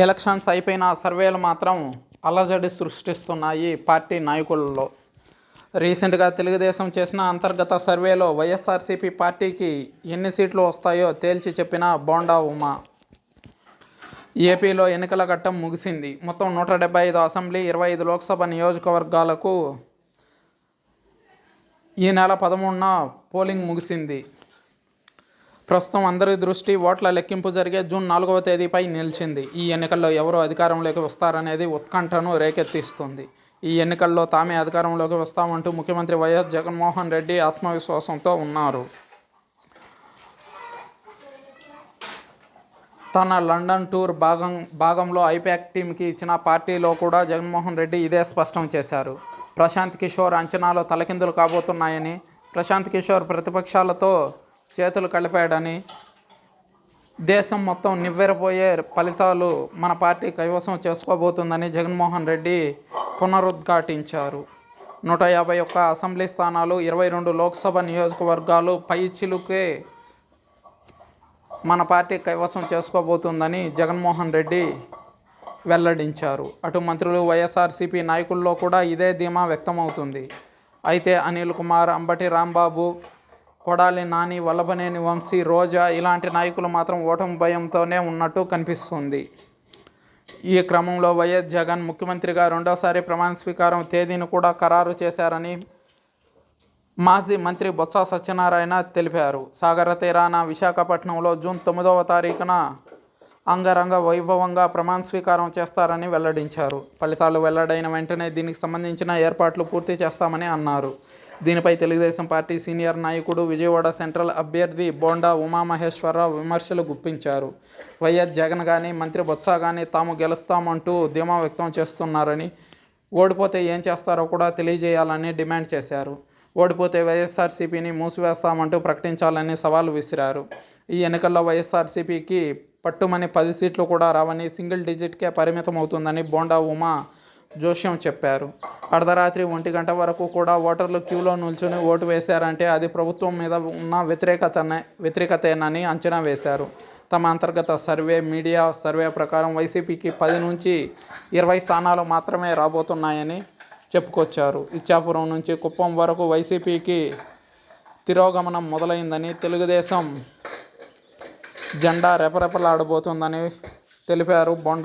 Elections అయిపోయిన సర్వేలు మాత్రం అలజడి సృష్టిస్తున్నాయి పార్టీ నాయకులలో. రీసెంట్గా తెలుగుదేశం చేసిన అంతర్గత సర్వేలో వైఎస్ఆర్సీపీ పార్టీకి ఎన్ని సీట్లు వస్తాయో తేల్చి చెప్పిన బోండా ఉమ. ఏపీలో ఎన్నికల ఘట్టం ముగిసింది. మొత్తం 175 అసెంబ్లీ, 25 లోక్సభ నియోజకవర్గాలకు ఈ నెల 13న పోలింగ్ ముగిసింది. ప్రస్తుతం అందరి దృష్టి ఓట్ల లెక్కింపు జరిగే జూన్ 4వ తేదీపై నిలిచింది. ఈ ఎన్నికల్లో ఎవరు అధికారంలోకి వస్తారనేది ఉత్కంఠను రేకెత్తిస్తుంది. ఈ ఎన్నికల్లో తామే అధికారంలోకి వస్తామంటూ ముఖ్యమంత్రి వైఎస్ జగన్మోహన్ రెడ్డి ఆత్మవిశ్వాసంతో ఉన్నారు. తన లండన్ టూర్ భాగంలో ఐపాక్ టీంకి ఇచ్చిన పార్టీలో కూడా జగన్మోహన్ రెడ్డి ఇదే స్పష్టం చేశారు. ప్రశాంత్ కిషోర్ అంచనాలు తలకిందులు కాబోతున్నాయని, ప్రశాంత్ కిషోర్ ప్రతిపక్షాలతో చేతులు కలిపాడని, దేశం మొత్తం నివ్వెరపోయే ఫలితాలు మన పార్టీ కైవసం చేసుకోబోతుందని జగన్మోహన్ రెడ్డి పునరుద్ఘాటించారు. 151 అసెంబ్లీ స్థానాలు, 22 లోక్సభ నియోజకవర్గాలు పైచిలుకే మన పార్టీ కైవసం చేసుకోబోతుందని జగన్మోహన్ రెడ్డి వెల్లడించారు. అటు మంత్రులు, వైఎస్ఆర్సీపీ నాయకుల్లో కూడా ఇదే ధీమా వ్యక్తమవుతుంది. అయితే అనిల్ కుమార్, అంబటి రాంబాబు, కొడాలి నాని, వల్లభనేని వంశీ, రోజా ఇలాంటి నాయకులు మాత్రం ఓటమి భయంతోనే ఉన్నట్టు కనిపిస్తుంది. ఈ క్రమంలో వైఎస్ జగన్ ముఖ్యమంత్రిగా రెండోసారి ప్రమాణ స్వీకారం తేదీని కూడా ఖరారు చేశారని మాజీ మంత్రి బొత్స సత్యనారాయణ తెలిపారు. సాగర తీరాన విశాఖపట్నంలో జూన్ 9వ తారీఖున అంగరంగ వైభవంగా ప్రమాణ స్వీకారం చేస్తారని వెల్లడించారు. ఫలితాలు వెల్లడైన వెంటనే దీనికి సంబంధించిన ఏర్పాట్లు పూర్తి చేస్తామని అన్నారు. దీనిపై తెలుగుదేశం పార్టీ సీనియర్ నాయకుడు, విజయవాడ సెంట్రల్ అభ్యర్థి బోండా ఉమామహేశ్వరరావు విమర్శలు గుప్పించారు. వైఎస్ జగన్ కానీ, మంత్రి బొత్స కానీ తాము గెలుస్తామంటూ ధీమా వ్యక్తం చేస్తున్నారని, ఓడిపోతే ఏం చేస్తారో కూడా తెలియజేయాలని డిమాండ్ చేశారు. ఓడిపోతే వైఎస్ఆర్సీపీని మూసివేస్తామంటూ ప్రకటించాలని సవాల్ విసిరారు. ఈ ఎన్నికల్లో వైఎస్ఆర్సీపీకి పట్టుమని 10 సీట్లు కూడా రావని, సింగిల్ డిజిట్కే పరిమితమవుతుందని బోండా ఉమ జోస్యం చెప్పారు. అర్ధరాత్రి 1 గంట వరకు కూడా ఓటర్లు క్యూలో నిల్చుని ఓటు వేశారంటే అది ప్రభుత్వం మీద ఉన్న వ్యతిరేకతేనని అంచనా వేశారు. తమ అంతర్గత సర్వే, మీడియా సర్వే ప్రకారం వైసీపీకి 10 నుంచి 20 స్థానాలు మాత్రమే రాబోతున్నాయని చెప్పుకొచ్చారు. ఇచ్చాపురం నుంచి కుప్పం వరకు వైసీపీకి తిరోగమనం మొదలైందని, తెలుగుదేశం జెండా రెపరెపలాడబోతుందని తెలిపారు బొండా.